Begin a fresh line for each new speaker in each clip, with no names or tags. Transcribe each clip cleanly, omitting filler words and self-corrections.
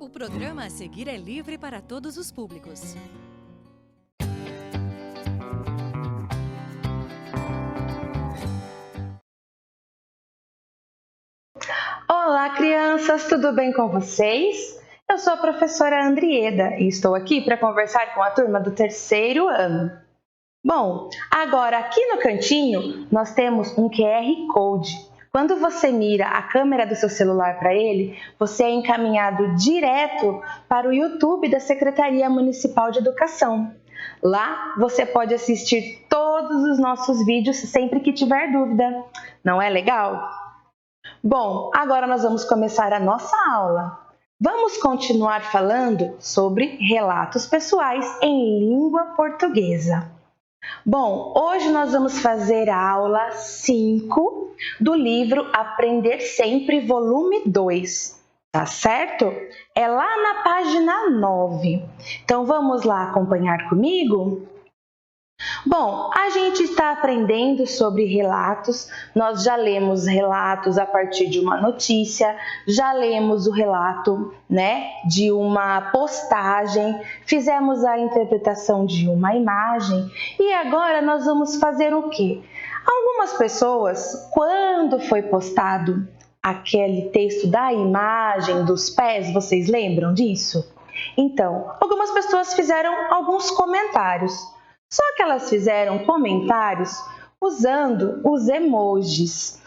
O programa a seguir é livre para todos os públicos.
Olá, crianças, tudo bem com vocês? Eu sou a professora Andrieda e estou aqui para conversar com a turma do terceiro ano. Bom, agora aqui no cantinho nós temos um QR Code. Quando você mira a câmera do seu celular para ele, você é encaminhado direto para o YouTube da Secretaria Municipal de Educação. Lá você pode assistir todos os nossos vídeos sempre que tiver dúvida. Não é legal? Bom, agora nós vamos começar a nossa aula. Vamos continuar falando sobre relatos pessoais em língua portuguesa. Bom, hoje nós vamos fazer a aula 5 do livro Aprender Sempre, volume 2, tá certo? É lá na página 9. Então vamos lá acompanhar comigo? Bom, a gente está aprendendo sobre relatos, nós já lemos relatos a partir de uma notícia, já lemos o relato, de uma postagem, fizemos a interpretação de uma imagem e agora nós vamos fazer o quê? Algumas pessoas, quando foi postado aquele texto da imagem dos pés, vocês lembram disso? Então, algumas pessoas fizeram alguns comentários. Só que elas fizeram comentários usando os emojis,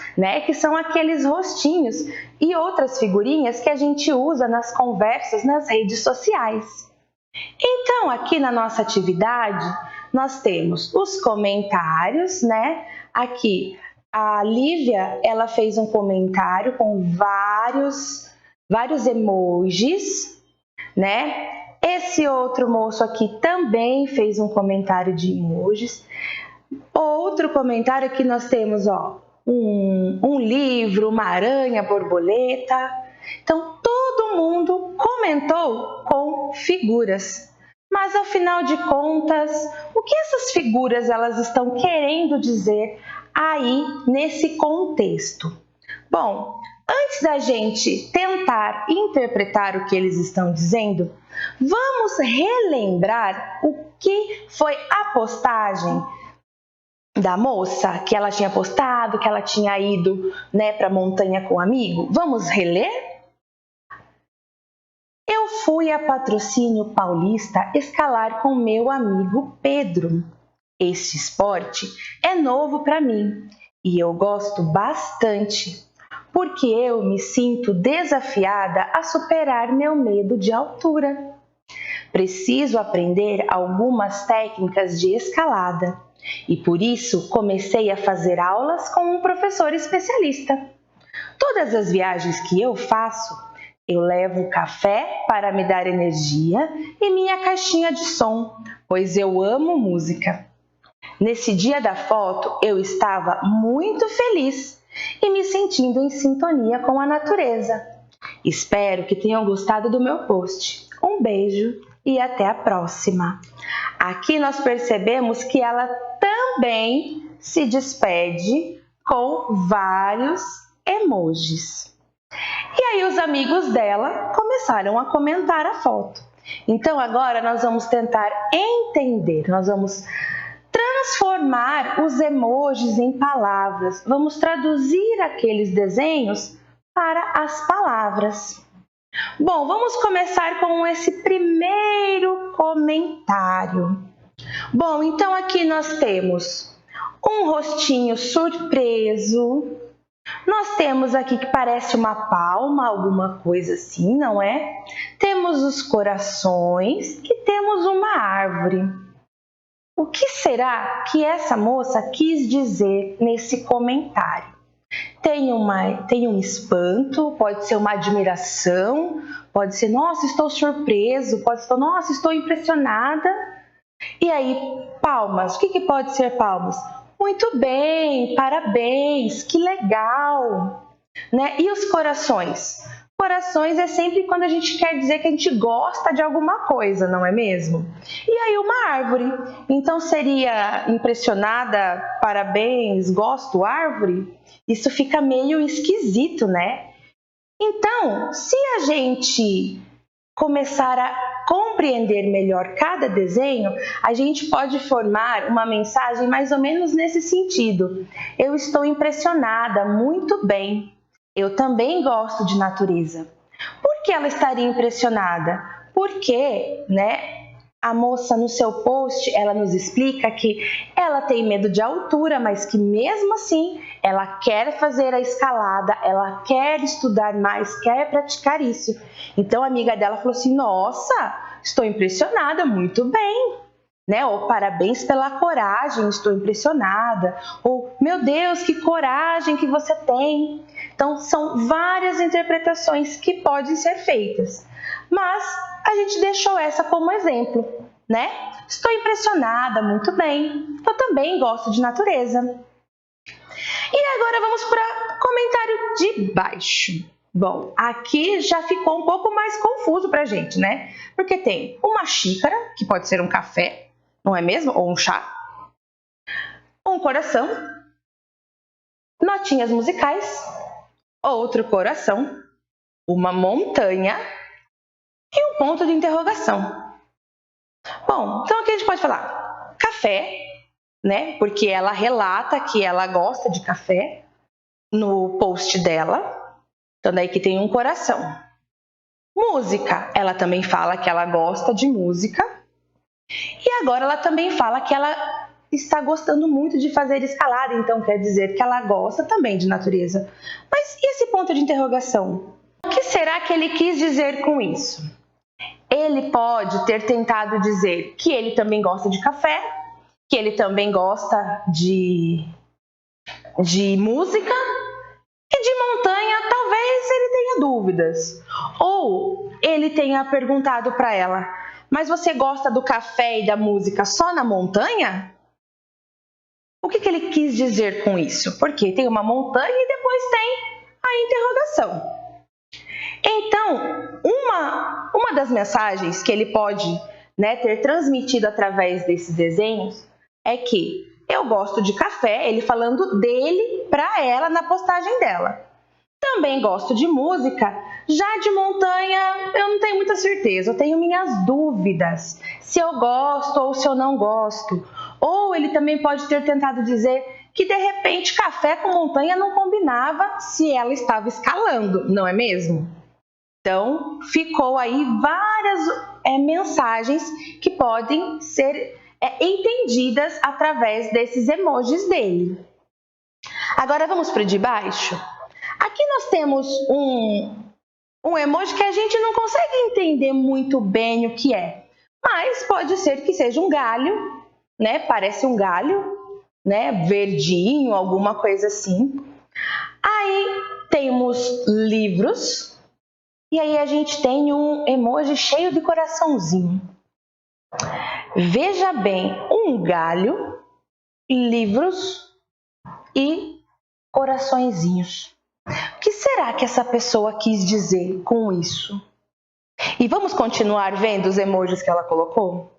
que são aqueles rostinhos e outras figurinhas que a gente usa nas conversas nas redes sociais. Então, aqui na nossa atividade, nós temos os comentários, Aqui, a Lívia, ela fez um comentário com vários emojis, Esse outro moço aqui também fez um comentário de emojis. Outro comentário aqui nós temos, um livro, uma aranha, borboleta. Então, todo mundo comentou com figuras. Mas, afinal de contas, o que essas figuras elas estão querendo dizer aí nesse contexto? Bom, antes da gente tentar interpretar o que eles estão dizendo, vamos relembrar o que foi a postagem da moça, que ela tinha postado, que ela tinha ido para a montanha com um amigo. Vamos reler? Eu fui a Patrocínio Paulista escalar com meu amigo Pedro. Este esporte é novo para mim e eu gosto bastante, porque eu me sinto desafiada a superar meu medo de altura. Preciso aprender algumas técnicas de escalada e por isso comecei a fazer aulas com um professor especialista. Todas as viagens que eu faço, eu levo café para me dar energia e minha caixinha de som, pois eu amo música. Nesse dia da foto, eu estava muito feliz e me sentindo em sintonia com a natureza. Espero que tenham gostado do meu post. Um beijo e até a próxima! Aqui nós percebemos que ela também se despede com vários emojis. E aí os amigos dela começaram a comentar a foto. Então agora nós vamos tentar entender, nós vamos transformar os emojis em palavras. Vamos traduzir aqueles desenhos para as palavras. Bom, vamos começar com esse primeiro comentário. Bom, então aqui nós temos um rostinho surpreso. Nós temos aqui que parece uma palma, alguma coisa assim, não é? Temos os corações e temos uma árvore. O que será que essa moça quis dizer nesse comentário? Tem um espanto, pode ser uma admiração, pode ser, nossa, estou surpreso, pode ser, nossa, estou impressionada. E aí, palmas, o que pode ser palmas? Muito bem, parabéns, que legal. E os corações? Corações é sempre quando a gente quer dizer que a gente gosta de alguma coisa, não é mesmo? E aí uma árvore. Então seria impressionada, parabéns, gosto, árvore? Isso fica meio esquisito, né? Então, se a gente começar a compreender melhor cada desenho, a gente pode formar uma mensagem mais ou menos nesse sentido. Eu estou impressionada, muito bem. Eu também gosto de natureza. Por que ela estaria impressionada? Porque, a moça no seu post, ela nos explica que ela tem medo de altura, mas que mesmo assim ela quer fazer a escalada, ela quer estudar mais, quer praticar isso. Então a amiga dela falou assim: nossa, estou impressionada, muito bem. Ou parabéns pela coragem, estou impressionada. Ou meu Deus, que coragem que você tem. Então são várias interpretações que podem ser feitas. Mas a gente deixou essa como exemplo, Estou impressionada, muito bem. Eu também gosto de natureza. E agora vamos para o comentário de baixo. Bom, aqui já ficou um pouco mais confuso para a gente, Porque tem uma xícara, que pode ser um café, não é mesmo? Ou um chá. Um coração. Notinhas musicais. Outro coração. Uma montanha. E um ponto de interrogação. Bom, então aqui a gente pode falar café, Porque ela relata que ela gosta de café no post dela. Então daí que tem um coração. Música, ela também fala que ela gosta de música. E agora ela também fala que ela está gostando muito de fazer escalada, então quer dizer que ela gosta também de natureza. Mas e esse ponto de interrogação? O que será que ele quis dizer com isso? Ele pode ter tentado dizer que ele também gosta de café, que ele também gosta de música e de montanha, talvez ele tenha dúvidas. Ou ele tenha perguntado para ela: mas você gosta do café e da música só na montanha? O que ele quis dizer com isso? Porque tem uma montanha e depois tem a interrogação. Então, uma das mensagens que ele pode ter transmitido através desses desenhos é que eu gosto de café, ele falando dele para ela na postagem dela. Também gosto de música, já de montanha eu não tenho muita certeza, eu tenho minhas dúvidas se eu gosto ou se eu não gosto. Ou ele também pode ter tentado dizer que de repente café com montanha não combinava se ela estava escalando, não é mesmo? Então, ficou aí várias mensagens que podem ser entendidas através desses emojis dele. Agora vamos para o de baixo. Aqui nós temos um emoji que a gente não consegue entender muito bem o que é, mas pode ser que seja um galho, Parece um galho, verdinho, alguma coisa assim. Aí temos livros. E aí a gente tem um emoji cheio de coraçãozinho. Veja bem, um galho, livros e coraçõezinhos. O que será que essa pessoa quis dizer com isso? E vamos continuar vendo os emojis que ela colocou?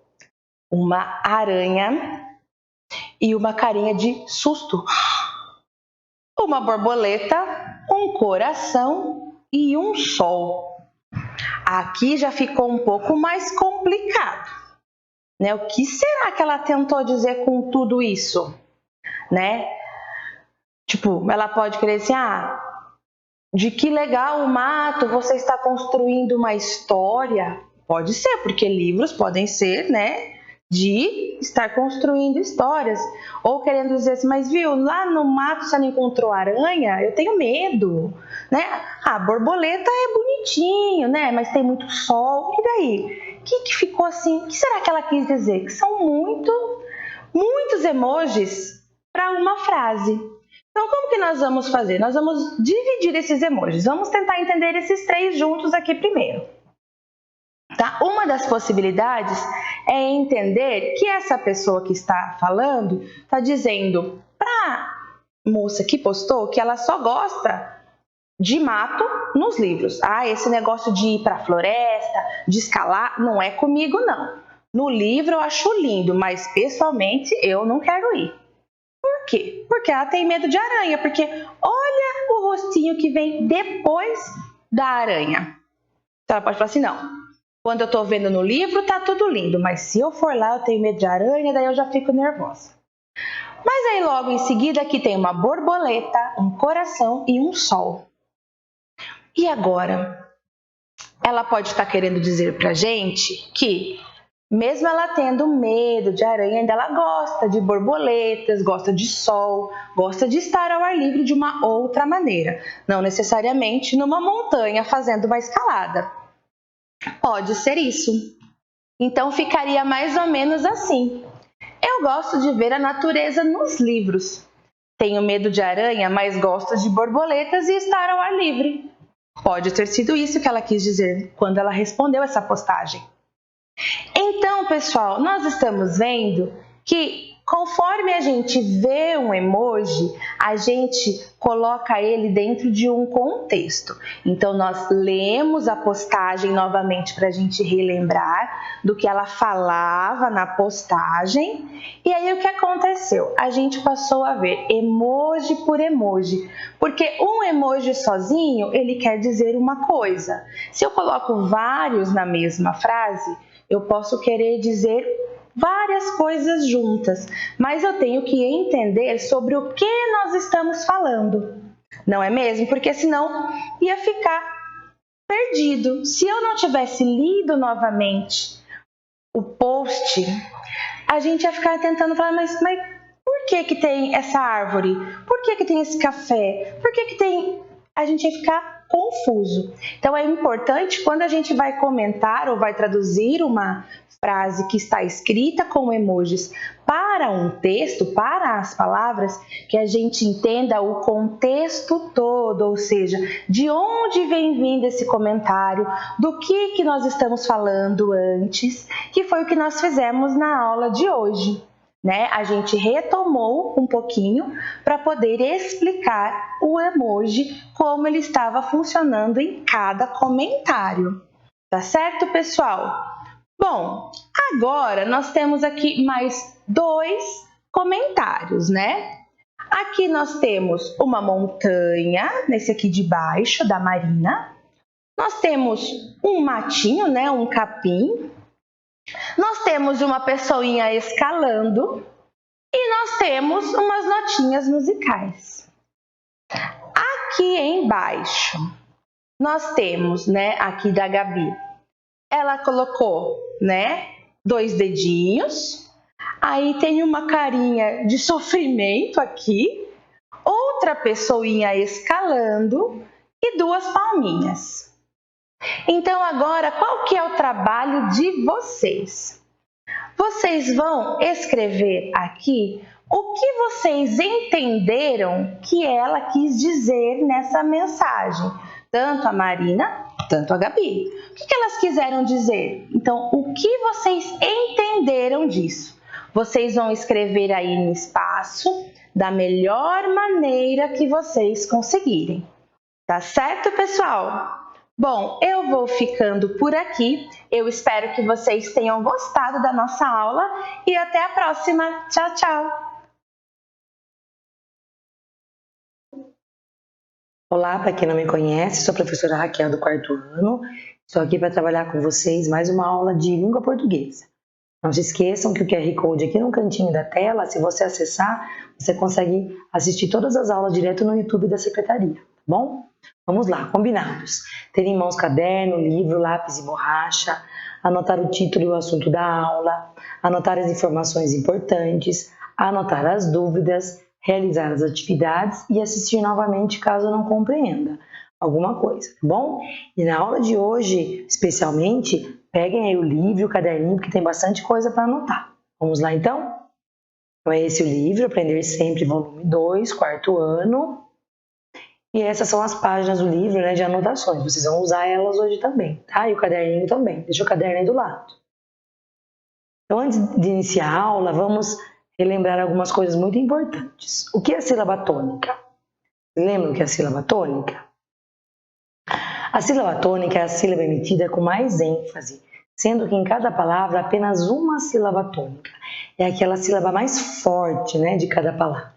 Uma aranha e uma carinha de susto. Uma borboleta, um coração e um sol. Aqui já ficou um pouco mais complicado, O que será que ela tentou dizer com tudo isso, Tipo, ela pode querer dizer, de que legal o mato, você está construindo uma história. Pode ser, porque livros podem ser, de estar construindo histórias. Ou querendo dizer assim, mas viu, lá no mato você não encontrou aranha? Eu tenho medo, A borboleta é bonitinho, Mas tem muito sol, e daí? O que ficou assim? O que será que ela quis dizer? Que são muitos emojis para uma frase. Então, como que nós vamos fazer? Nós vamos dividir esses emojis. Vamos tentar entender esses 3 juntos aqui primeiro. Tá? Uma das possibilidades é entender que essa pessoa que está falando está dizendo para a moça que postou que ela só gosta de mato nos livros. Esse negócio de ir para a floresta, de escalar, não é comigo não. No livro eu acho lindo, mas pessoalmente eu não quero ir. Por quê? Porque ela tem medo de aranha, porque olha o rostinho que vem depois da aranha. Então ela pode falar assim, não, Quando eu estou vendo no livro, tá tudo lindo, mas se eu for lá, eu tenho medo de aranha, daí eu já fico nervosa. Mas aí logo em seguida aqui tem uma borboleta, um coração e um sol. E agora? Ela pode estar querendo dizer pra gente que, mesmo ela tendo medo de aranha, ainda ela gosta de borboletas, gosta de sol, gosta de estar ao ar livre de uma outra maneira, não necessariamente numa montanha fazendo uma escalada. Pode ser isso. Então ficaria mais ou menos assim. Eu gosto de ver a natureza nos livros. Tenho medo de aranha, mas gosto de borboletas e estar ao ar livre. Pode ter sido isso que ela quis dizer quando ela respondeu essa postagem. Então, pessoal, nós estamos vendo que conforme a gente vê um emoji, a gente coloca ele dentro de um contexto. Então, nós lemos a postagem novamente para a gente relembrar do que ela falava na postagem. E aí, o que aconteceu? A gente passou a ver emoji por emoji, porque um emoji sozinho, ele quer dizer uma coisa. Se eu coloco vários na mesma frase, eu posso querer dizer várias coisas juntas, mas eu tenho que entender sobre o que nós estamos falando, não é mesmo? Porque senão ia ficar perdido. Se eu não tivesse lido novamente o post, a gente ia ficar tentando falar, mas por que tem essa árvore? Por que tem esse café? Por que tem... A gente ia ficar confuso. Então, é importante, quando a gente vai comentar ou vai traduzir uma frase que está escrita com emojis para um texto, para as palavras, que a gente entenda o contexto todo, ou seja, de onde vem vindo esse comentário, do que nós estamos falando antes, que foi o que nós fizemos na aula de hoje. Né? A gente retomou um pouquinho para poder explicar o emoji, como ele estava funcionando em cada comentário. Tá certo, pessoal? Bom, agora nós temos aqui mais 2 comentários, né? Aqui nós temos uma montanha, nesse aqui de baixo, da Marina. Nós temos um matinho, né? Um capim. Nós temos uma pessoinha escalando e nós temos umas notinhas musicais. Aqui embaixo, nós temos, né, aqui da Gabi, ela colocou, né, 2 dedinhos, aí tem uma carinha de sofrimento aqui, outra pessoinha escalando e 2 palminhas. Então agora, qual que é o trabalho de vocês? Vocês vão escrever aqui o que vocês entenderam que ela quis dizer nessa mensagem, tanto a Marina, tanto a Gabi. O que elas quiseram dizer? Então, o que vocês entenderam disso? Vocês vão escrever aí no espaço da melhor maneira que vocês conseguirem. Tá certo, pessoal? Bom, eu vou ficando por aqui. Eu espero que vocês tenham gostado da nossa aula e até a próxima. Tchau, tchau!
Olá, para quem não me conhece, sou a professora Raquel do 4º ano. Estou aqui para trabalhar com vocês mais uma aula de língua portuguesa. Não se esqueçam que o QR Code aqui no cantinho da tela, se você acessar, você consegue assistir todas as aulas direto no YouTube da Secretaria, tá bom? Vamos lá, combinados. Ter em mãos caderno, livro, lápis e borracha, anotar o título e o assunto da aula, anotar as informações importantes, anotar as dúvidas, realizar as atividades e assistir novamente caso não compreenda alguma coisa, tá bom? E na aula de hoje, especialmente, peguem aí o livro e o caderninho, porque tem bastante coisa para anotar. Vamos lá, então? Então, é esse o livro, Aprender Sempre, volume 2, 4º ano. E essas são as páginas do livro, né, de anotações. Vocês vão usar elas hoje também, tá? E o caderninho também. Deixa o caderno aí do lado. Então, antes de iniciar a aula, vamos relembrar algumas coisas muito importantes. O que é sílaba tônica? Lembram o que é a sílaba tônica? A sílaba tônica é a sílaba emitida com mais ênfase, sendo que em cada palavra apenas uma sílaba tônica. É aquela sílaba mais forte, né, de cada palavra.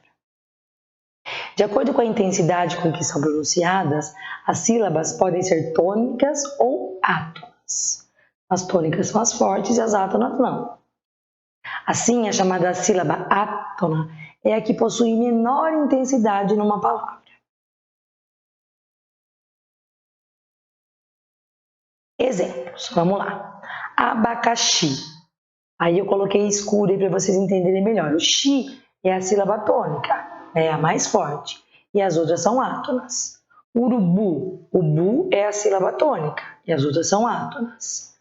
De acordo com a intensidade com que são pronunciadas, as sílabas podem ser tônicas ou átonas. As tônicas são as fortes e as átonas não. Assim, a chamada sílaba átona é a que possui menor intensidade numa palavra. Exemplos, vamos lá. Abacaxi. Aí eu coloquei escuro aí para vocês entenderem melhor. O xi é a sílaba tônica, é a mais forte, e as outras são átonas. Urubu, o bu é a sílaba tônica, e as outras são átonas.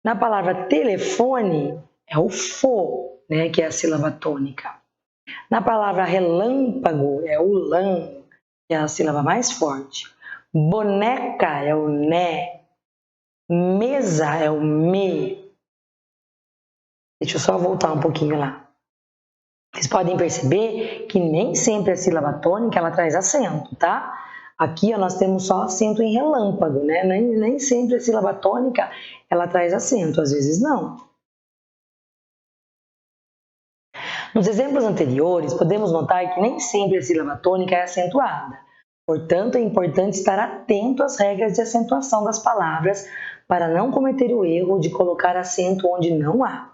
Na palavra telefone, é o fo, né, que é a sílaba tônica. Na palavra relâmpago, é o lã, que é a sílaba mais forte. Boneca é o né. Mesa é o me. Deixa eu só voltar um pouquinho lá. Vocês podem perceber que nem sempre a sílaba tônica ela traz acento, tá? Aqui ó, nós temos só acento em relâmpago, né? Nem sempre a sílaba tônica ela traz acento, às vezes não. Nos exemplos anteriores, podemos notar que nem sempre a sílaba tônica é acentuada. Portanto, é importante estar atento às regras de acentuação das palavras para não cometer o erro de colocar acento onde não há.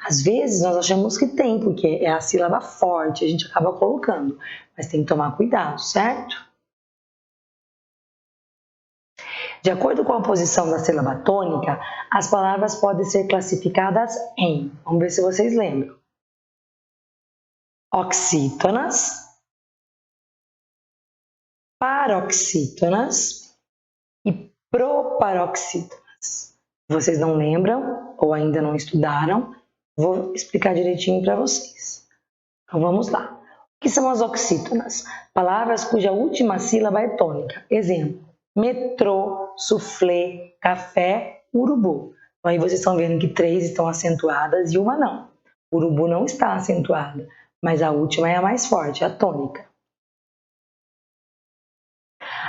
Às vezes nós achamos que tem, porque é a sílaba forte, a gente acaba colocando, mas tem que tomar cuidado, certo? De acordo com a posição da sílaba tônica, as palavras podem ser classificadas em, vamos ver se vocês lembram, oxítonas, paroxítonas e proparoxítonas. Vocês não lembram ou ainda não estudaram? Vou explicar direitinho para vocês. Então vamos lá. O que são as oxítonas? Palavras cuja última sílaba é tônica. Exemplo: metrô, suflê, café, urubu. Então aí vocês estão vendo que 3 estão acentuadas e uma não. Urubu não está acentuada, mas a última é a mais forte, a tônica.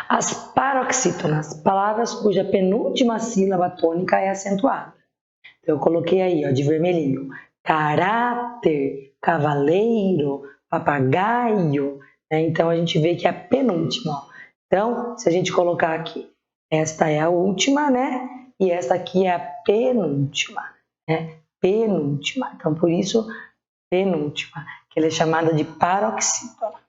As paroxítonas, palavras cuja penúltima sílaba tônica é acentuada. Então, eu coloquei aí, ó, de vermelhinho, caráter, cavaleiro, papagaio, né? Então, a gente vê que é a penúltima. Ó. Então, se a gente colocar aqui, esta é a última, né? E esta aqui é a penúltima, né? Penúltima. Então, por isso, penúltima, que ela é chamada de paroxítona.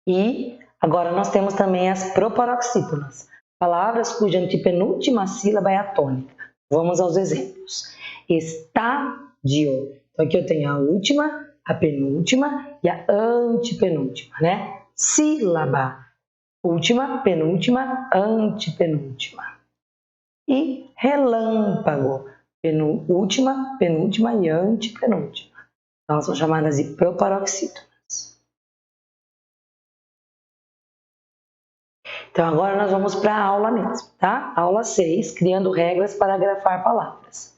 E agora nós temos também as proparoxítonas, palavras cuja antepenúltima sílaba é a tônica. Vamos aos exemplos. Estádio. Então aqui eu tenho a última, a penúltima e a antepenúltima, né? Sílaba. Última, penúltima, antepenúltima. E relâmpago. Última, penúltima e antepenúltima. Então, elas são chamadas de proparoxítonas. Então, agora nós vamos para a aula mesmo, tá? Aula 6, criando regras para grafar palavras.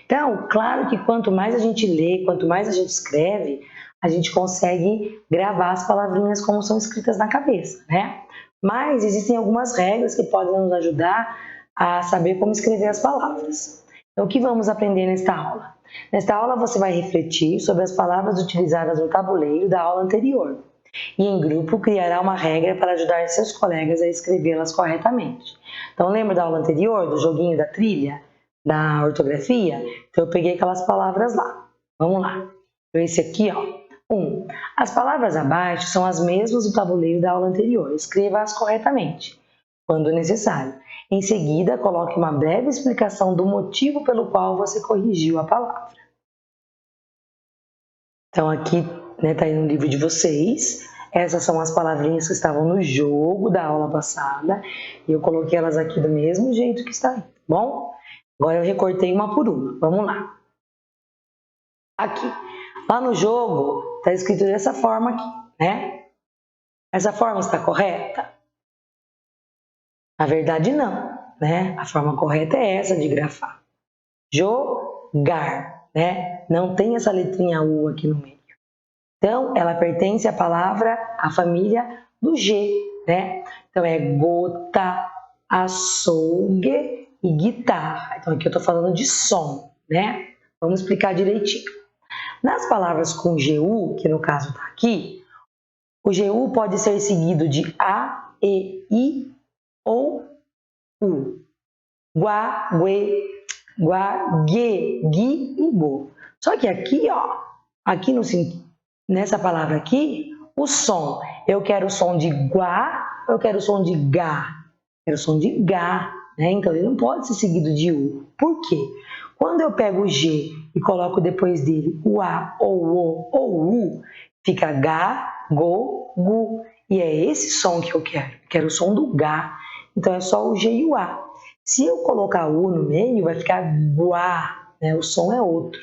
Então, claro que quanto mais a gente lê, quanto mais a gente escreve, a gente consegue gravar as palavrinhas como são escritas na cabeça, né? Mas existem algumas regras que podem nos ajudar a saber como escrever as palavras. Então, o que vamos aprender nesta aula? Nesta aula, você vai refletir sobre as palavras utilizadas no tabuleiro da aula anterior. E em grupo criará uma regra para ajudar seus colegas a escrevê-las corretamente. Então lembra da aula anterior, do joguinho da trilha, da ortografia? Então eu peguei aquelas palavras lá. Vamos lá. Então esse aqui, ó. 1. As palavras abaixo são as mesmas do tabuleiro da aula anterior. Escreva-as corretamente, quando necessário. Em seguida, coloque uma breve explicação do motivo pelo qual você corrigiu a palavra. Então aqui tá aí no livro de vocês. Essas são as palavrinhas que estavam no jogo da aula passada. E eu coloquei elas aqui do mesmo jeito que está aí, tá bom? Agora eu recortei uma por uma. Vamos lá. Aqui. Lá no jogo está escrito dessa forma aqui, né? Essa forma está correta? Na verdade, não, né? A forma correta é essa de grafar. Jogar, né? Não tem essa letrinha U aqui no meio. Então, ela pertence à palavra, à família do G, né? Então, é gota, açougue e guitarra. Então, aqui eu estou falando de som, né? Vamos explicar direitinho. Nas palavras com GU, que no caso está aqui, o GU pode ser seguido de A, E, I ou U. guá, guê, guá, guê, gui e go. Só que aqui, ó, aqui nessa palavra aqui, o som, eu quero o som de guá, eu quero o som de gá, quero o som de gá, né? Então ele não pode ser seguido de u. Por quê? Quando eu pego o G e coloco depois dele o A ou o ou U, fica gá, go, gu. E é esse som que eu quero o som do gá. Então é só o G e o A. Se eu colocar o U no meio, vai ficar guá, né? O som é outro.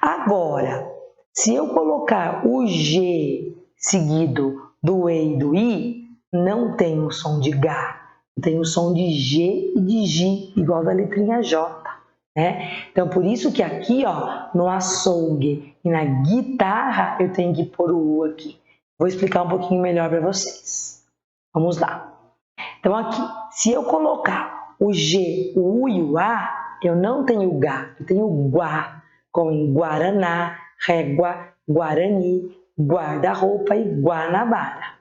Agora, se eu colocar o G seguido do E e do I, não tem o som de gá, tem o som de G e de G, igual da letrinha J. Né? Então, por isso que aqui, ó, no açougue e na guitarra, eu tenho que pôr o U aqui. Vou explicar um pouquinho melhor para vocês. Vamos lá. Então, aqui, se eu colocar o G, o U e o A, eu não tenho Gá, eu tenho Guá, como em Guaraná, Régua, Guarani, Guarda-roupa e Guanabara.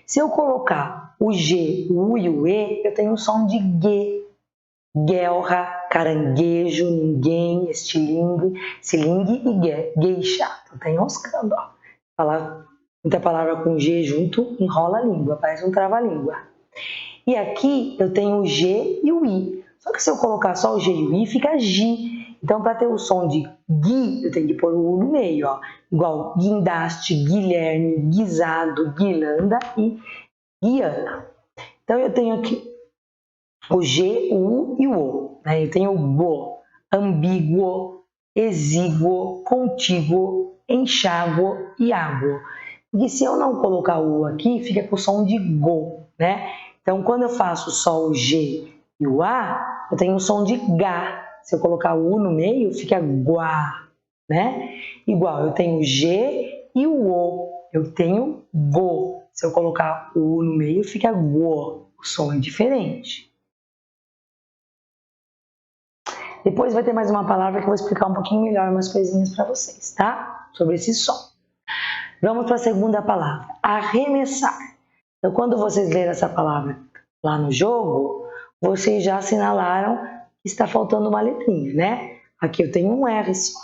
Se eu colocar o G, o U e o E, eu tenho o som de G, guelra, caranguejo, ninguém, estilingue, cilingue e gueixa. Então tá enroscando, ó. Falar muita palavra com G junto, enrola a língua, parece um trava-língua. E aqui eu tenho o G e o I. Só que se eu colocar só o G e o I, fica G. Então, para ter o som de gui, eu tenho que pôr o U no meio, ó. Igual guindaste, Guilherme, guisado, guilanda e guiana. Então, eu tenho aqui o G, o U e o O. Né? Eu tenho o go, ambíguo, exíguo, contíguo, enxáguo e águo. Porque se eu não colocar o U aqui, fica com o som de go, né? Então, quando eu faço só o G e o A, eu tenho o som de gá. Se eu colocar o U no meio, fica guá, né? Igual, eu tenho o G e o O, eu tenho go. Se eu colocar o U no meio, fica go. O som é diferente. Depois vai ter mais uma palavra que eu vou explicar um pouquinho melhor umas coisinhas para vocês, tá? Sobre esse som. Vamos para a segunda palavra, arremessar. Então, quando vocês lerem essa palavra lá no jogo, vocês já assinalaram que está faltando uma letrinha, né? Aqui eu tenho um R só.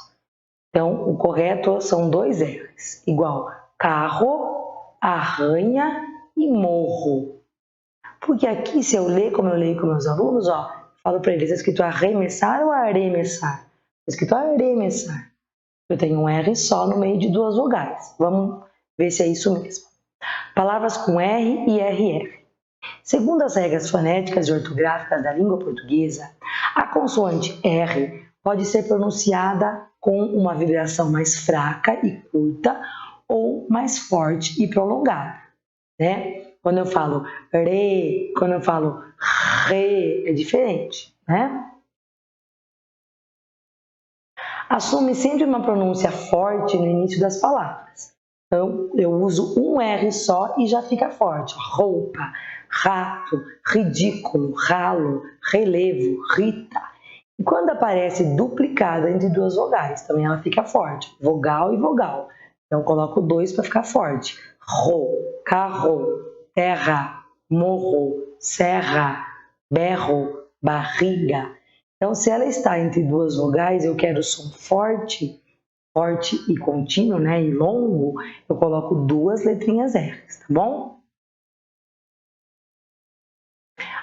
Então, o correto são 2 R's, igual carro, arranha e morro. Porque aqui, se eu ler como eu leio com meus alunos, ó, falo para eles, é escrito arremessar ou arremessar? É escrito arremessar. Eu tenho um R só no meio de 2 vogais. Vamos ver se é isso mesmo. Palavras com R e RR. Segundo as regras fonéticas e ortográficas da língua portuguesa, a consoante R pode ser pronunciada com uma vibração mais fraca e curta ou mais forte e prolongada, né? Quando eu falo re, quando eu falo re, é diferente, né? Assume sempre uma pronúncia forte no início das palavras. Então, eu uso um R só e já fica forte. Roupa, rato, ridículo, ralo, relevo, Rita. E quando aparece duplicada entre 2 vogais, também ela fica forte. Vogal e vogal. Então, coloco 2 para ficar forte. Ro, carro, terra, morro, serra, berro, barriga. Então, se ela está entre 2 vogais, eu quero som forte e contínuo, né, e longo, eu coloco 2 letrinhas R, tá bom?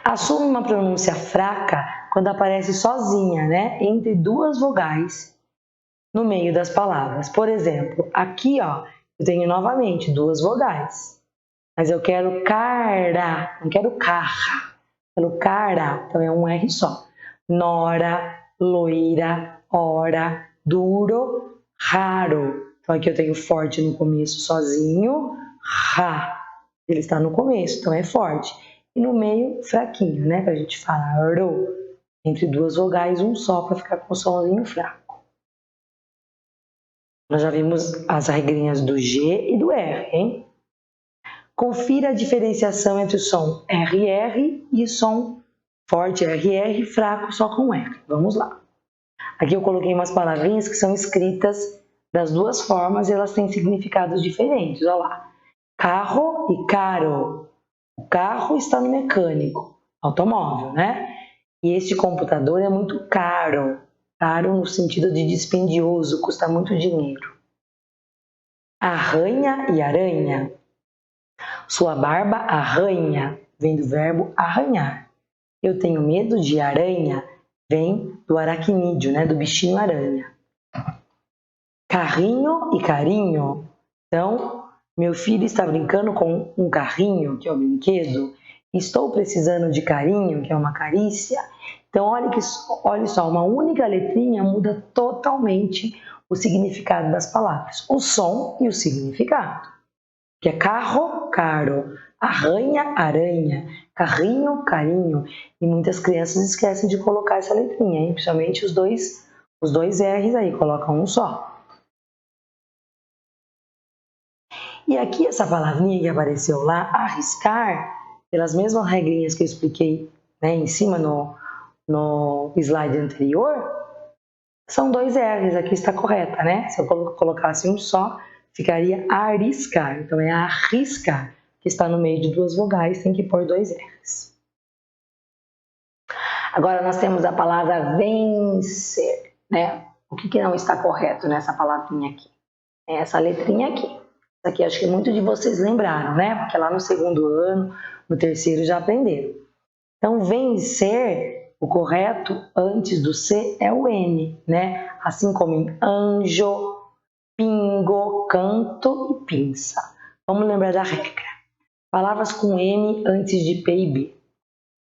Assume uma pronúncia fraca quando aparece sozinha, né, entre 2 vogais no meio das palavras. Por exemplo, aqui, ó, eu tenho novamente 2 vogais, mas eu quero cara, não quero carra, quero cara, então é um R só. Nora, loira, hora, duro, raro. Então aqui eu tenho forte no começo sozinho, ra. Ele está no começo, então é forte. E no meio, fraquinho, né? Pra gente falar ro. Entre 2 vogais, um só para ficar com o somzinho fraco. Nós já vimos as regrinhas do G e do R, hein? Confira a diferenciação entre o som RR e o som forte RR, fraco só com R. Vamos lá. Aqui eu coloquei umas palavrinhas que são escritas das 2 formas e elas têm significados diferentes. Olha lá. Carro e caro. O carro está no mecânico, automóvel, né? E este computador é muito caro. Caro no sentido de dispendioso, custa muito dinheiro. Arranha e aranha. Sua barba arranha, vem do verbo arranhar. Eu tenho medo de aranha, vem do aracnídeo, né, do bichinho aranha. Carrinho e carinho. Então, meu filho está brincando com um carrinho, que é o brinquedo. Estou precisando de carinho, que é uma carícia. Então, olha só, uma única letrinha muda totalmente o significado das palavras. O som e o significado. Que é carro, caro, arranha, aranha, carrinho, carinho. E muitas crianças esquecem de colocar essa letrinha, hein? Principalmente os dois R's aí, colocam um só. E aqui essa palavrinha que apareceu lá, arriscar, pelas mesmas regrinhas que eu expliquei, né, em cima no slide anterior, são 2 R's, aqui está correta, né? Se eu colocasse um só, ficaria arriscar. Então é arriscar, que está no meio de 2 vogais, tem que pôr 2 R's. Agora nós temos a palavra vencer, né? O que não está correto nessa palavrinha aqui? É essa letrinha aqui. Essa aqui acho que muitos de vocês lembraram, né? Porque lá no segundo ano, no terceiro já aprenderam. Então, vencer, o correto antes do C é o N, né? Assim como em anjo, pingo, canto e pinça. Vamos lembrar da regra. Palavras com N antes de P e B.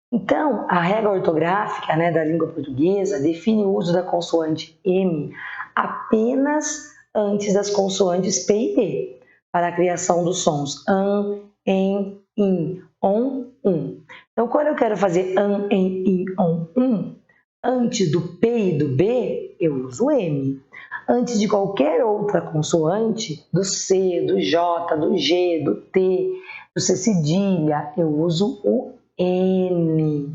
Então, a regra ortográfica, né, da língua portuguesa define o uso da consoante M apenas antes das consoantes P e B, para a criação dos sons an, em, in, on, Então, quando eu quero fazer an, em, in, on, antes do P e do B, eu uso M. Antes de qualquer outra consoante, do C, do J, do G, do T, do C cedilha, eu uso o N.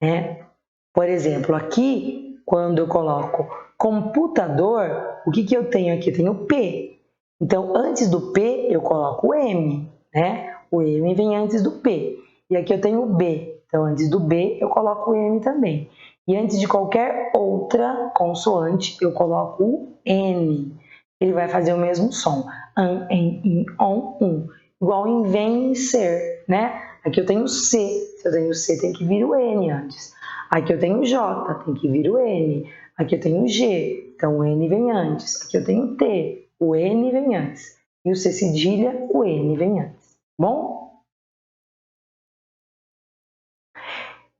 Né? Por exemplo, aqui, quando eu coloco computador, o que eu tenho aqui? Eu tenho P. Então, antes do P, eu coloco o M. Né? O M vem antes do P. E aqui eu tenho o B. Então, antes do B, eu coloco o M também. E antes de qualquer outra consoante, eu coloco o N. Ele vai fazer o mesmo som. An, en, in, on, Igual em vencer, né? Aqui eu tenho C. Se eu tenho C, tem que vir o N antes. Aqui eu tenho J, tem que vir o N. Aqui eu tenho G, então o N vem antes. Aqui eu tenho T, o N vem antes. E o C cedilha, o N vem antes. Bom?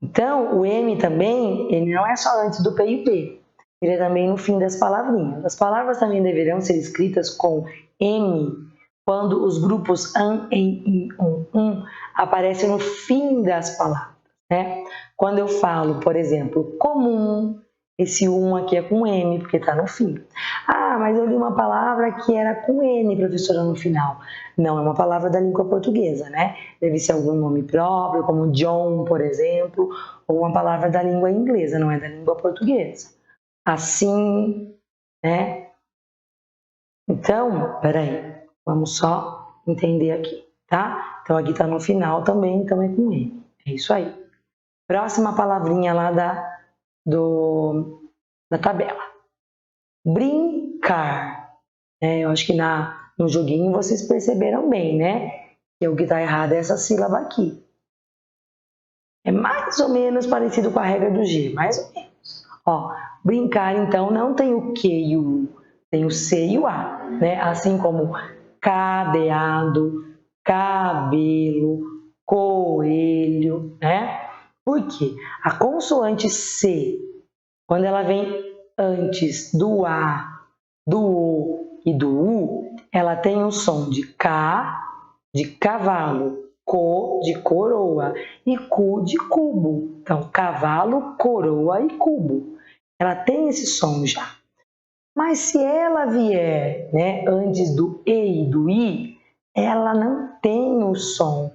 Então, o M também, ele não é só antes do P e P. Ele é também no fim das palavrinhas. As palavras também deverão ser escritas com M quando os grupos an, em, in, on, aparecem no fim das palavras. Né? Quando eu falo, por exemplo, comum, esse aqui é com M, porque está no fim. Ah, mas eu li uma palavra que era com N, professora, no final. Não, é uma palavra da língua portuguesa, né? Deve ser algum nome próprio, como John, por exemplo, ou uma palavra da língua inglesa, não é da língua portuguesa. Assim, né? Então, peraí, vamos só entender aqui, tá? Então, aqui está no final também, então é com N. É isso aí. Próxima palavrinha lá da tabela. Brincar. Eu acho que no joguinho vocês perceberam bem, né? Que o que está errado é essa sílaba aqui. É mais ou menos parecido com a regra do G, mais ou menos. Ó, brincar, então, não tem o Q e o U, tem o C e o A, né? Assim como cadeado, cabelo, coelho, né? Por quê? A consoante C, quando ela vem antes do A, do O e do U, ela tem o som de K, de cavalo, Co, de coroa e Cu, de cubo. Então, cavalo, coroa e cubo. Ela tem esse som já. Mas se ela vier, né, antes do E e do I, ela não tem o som,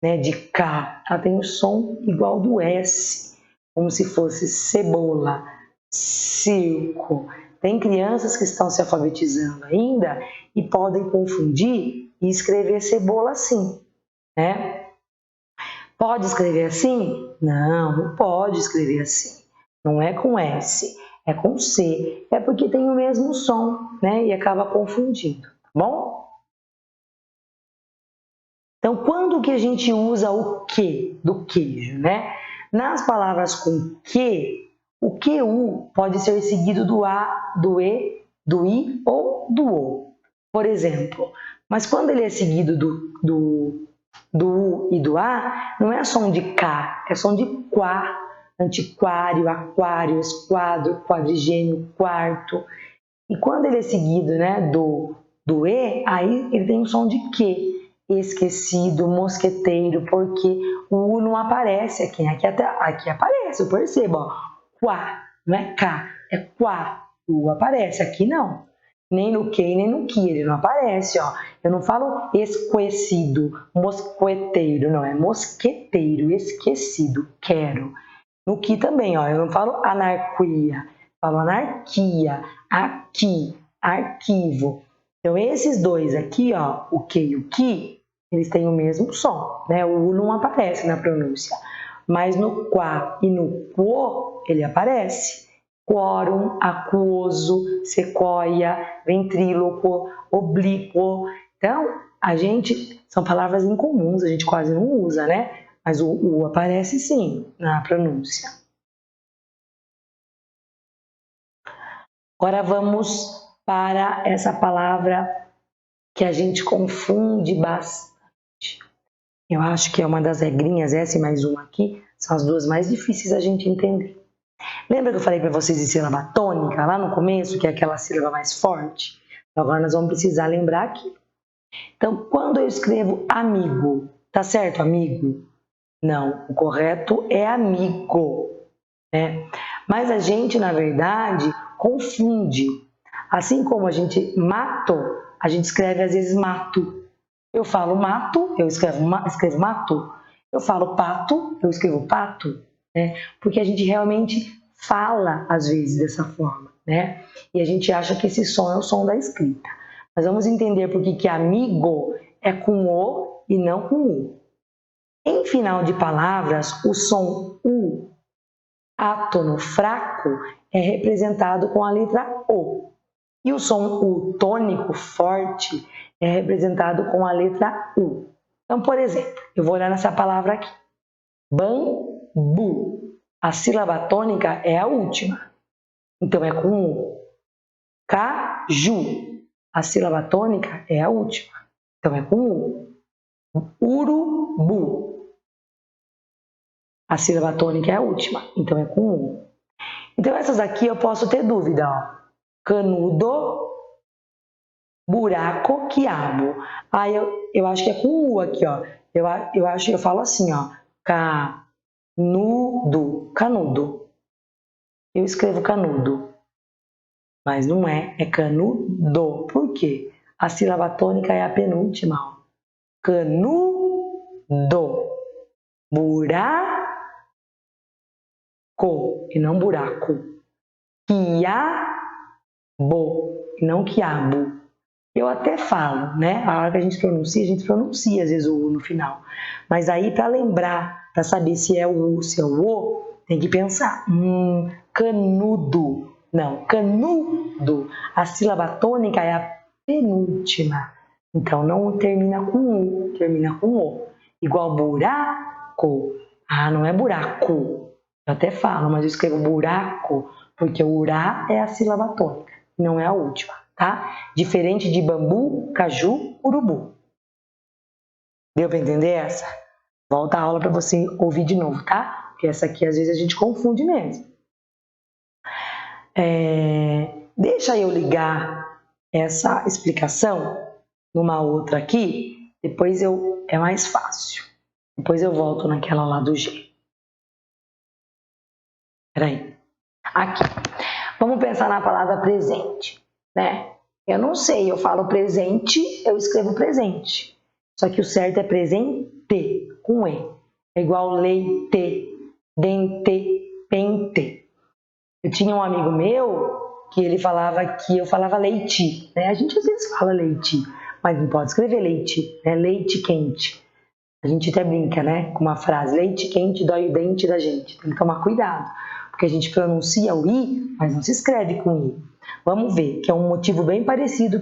né, de K, ela tem o som igual do S, como se fosse cebola, circo. Tem crianças que estão se alfabetizando ainda e podem confundir e escrever cebola assim, né? Pode escrever assim? Não, não pode escrever assim. Não é com S, é com C. É porque tem o mesmo som, né? E acaba confundindo, tá bom? Então, quando que a gente usa o que do queijo, né? Nas palavras com que, o QU pode ser seguido do A, do E, do I ou do O, por exemplo. Mas quando ele é seguido do U e do A, não é som de K, é som de quá, antiquário, aquário, esquadro, quadrigênio, quarto. E quando ele é seguido, né, do E, aí ele tem um som de Q, esquecido, mosqueteiro, porque o U não aparece aqui, aqui aparece, eu percebo, ó, quá, não é K, é quá, o U aparece, aqui não. Nem no que, nem no que, ele não aparece, ó. Eu não falo esquecido, mosqueteiro, não, é mosqueteiro, esquecido, quero. No que também, ó, eu não falo anarquia, falo anarquia, aqui, arquivo. Então, esses dois aqui, ó, o que e o que, eles têm o mesmo som, né? O U não aparece na pronúncia, mas no quá e no quo, ele aparece. Quórum, aquoso, sequoia, ventríloco, oblíquo. Então, são palavras incomuns, a gente quase não usa, né? Mas o U aparece sim na pronúncia. Agora vamos para essa palavra que a gente confunde bastante. Eu acho que é uma das regrinhas, essa e mais uma aqui, são as duas mais difíceis a gente entender. Lembra que eu falei para vocês de sílaba tônica lá no começo, que é aquela sílaba mais forte? Então, agora nós vamos precisar lembrar aqui. Então, quando eu escrevo amigo, tá certo, amigo? Não, o correto é amigo, né? Mas a gente, na verdade, confunde. Assim como a gente mato, a gente escreve às vezes mato. Eu falo mato, eu escrevo mato. Eu falo pato, eu escrevo pato, né? Porque a gente realmente fala às vezes dessa forma, né? E a gente acha que esse som é o som da escrita. Mas vamos entender por que amigo é com o e não com u. Em final de palavras, o som U, átono fraco, é representado com a letra O. E o som U tônico forte é representado com a letra U. Então, por exemplo, eu vou olhar nessa palavra aqui. Bambu. A sílaba tônica é a última. Então, é com U. Caju. A sílaba tônica é a última. Então, é com U. Urubu. A sílaba tônica é a última, então é com U. Então essas aqui eu posso ter dúvida, ó. Canudo, buraco, quiabo. Aí eu acho que é com U aqui, ó. Eu acho que eu falo assim, ó. Canudo, canudo. Eu escrevo canudo, mas não é, é canudo. Por quê? A sílaba tônica é a penúltima, ó. Canudo. Buraco e não buraco. Quiabo e não quiabo. Eu até falo, né? A hora que a gente pronuncia às vezes o U no final. Mas aí, para lembrar, para saber se é o U, se é o O, tem que pensar. Canudo. Não, canudo. A sílaba tônica é a penúltima. Então, não termina com U, termina com O. Igual buraco. Ah, não é buraco. Eu até falo, mas eu escrevo buraco, porque o urá é a sílaba tônica, não é a última, tá? Diferente de bambu, caju, urubu. Deu para entender essa? Volta a aula para você ouvir de novo, tá? Porque essa aqui às vezes a gente confunde mesmo. Deixa eu ligar essa explicação numa outra aqui, depois é mais fácil. Depois eu volto naquela lá do G. Peraí. Aqui. Vamos pensar na palavra presente, né? Eu não sei, eu falo presente, eu escrevo presente. Só que o certo é presente, com E. É igual leite, dente, pente. Eu tinha um amigo meu que ele falava que eu falava leite, né? A gente às vezes fala leite, mas não pode escrever leite, né? Leite quente. A gente até brinca, né, com uma frase, leite quente dói o dente da gente. Tem que tomar cuidado, porque a gente pronuncia o I, mas não se escreve com I. Vamos ver, que é um motivo bem parecido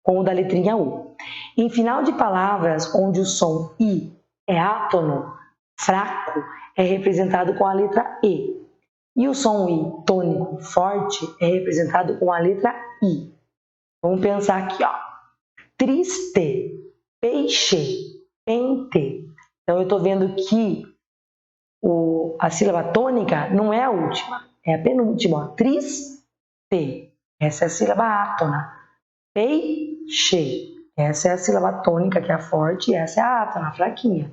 com o da letrinha U. Em final de palavras onde o som I é átono, fraco, é representado com a letra E. E o som I tônico, forte, é representado com a letra I. Vamos pensar aqui, ó. Triste, peixe, pente. Então, eu estou vendo que a sílaba tônica não é a última, é a penúltima. Ó. Triste, essa é a sílaba átona. Peixe, essa é a sílaba tônica, que é a forte, e essa é a átona, a fraquinha.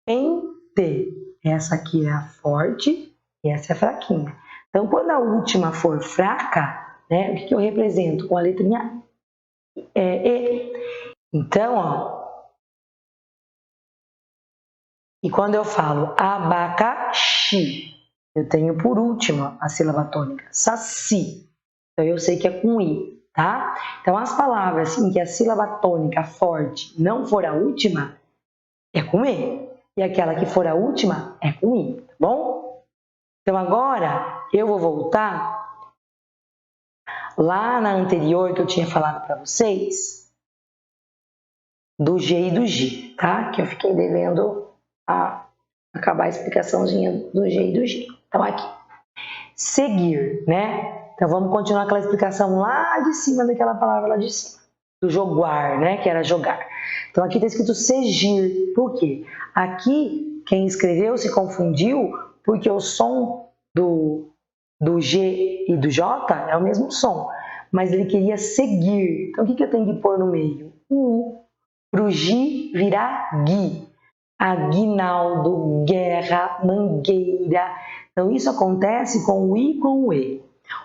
Pente, essa aqui é a forte e essa é a fraquinha. Então, quando a última for fraca, né, o que eu represento? Com a letrinha E. Então, ó, e quando eu falo abacaxi, eu tenho por última a sílaba tônica, saci. Então, eu sei que é com I, tá? Então, as palavras em que a sílaba tônica forte não for a última, é com E. E aquela que for a última, é com I, tá bom? Então, agora, eu vou voltar lá na anterior que eu tinha falado para vocês, do G e do G, tá? Que eu fiquei devendo acabar a explicaçãozinha do G e do G. Então, aqui, seguir, né? Então, vamos continuar aquela explicação lá de cima daquela palavra lá de cima. Do jogar, né? Que era jogar. Então, aqui está escrito seguir. Por quê? Aqui, quem escreveu se confundiu porque o som do G e do J é o mesmo som. Mas ele queria seguir. Então, o que eu tenho que pôr no meio? O U. Para o G virar Gui. Aguinaldo, guerra, mangueira. Então, isso acontece com o I e com o E.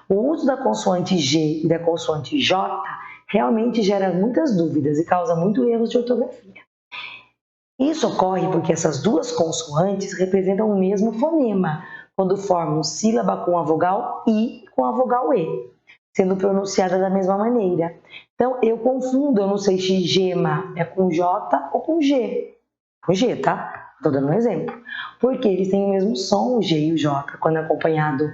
O uso da consoante G e da consoante J realmente gera muitas dúvidas e causa muitos erros de ortografia. Isso ocorre porque essas duas consoantes representam o mesmo fonema, quando formam sílaba com a vogal I e com a vogal E, sendo pronunciada da mesma maneira. Então, eu confundo, eu não sei se gema é com J ou com G. Com G, tá? Estou dando um exemplo. Porque eles têm o mesmo som, o G e o J, quando acompanhado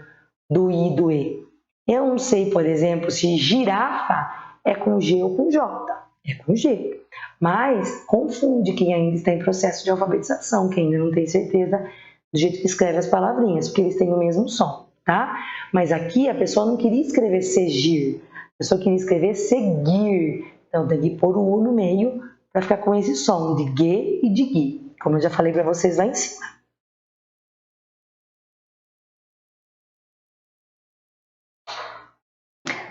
do I e do E. Eu não sei, por exemplo, se girafa é com G ou com J. É com G. Mas confunde quem ainda está em processo de alfabetização, quem ainda não tem certeza do jeito que escreve as palavrinhas, porque eles têm o mesmo som, tá? Mas aqui a pessoa não queria escrever seguir, a pessoa queria escrever seguir. Então tem que pôr o U no meio para ficar com esse som de G e de Gui, como eu já falei para vocês lá em cima.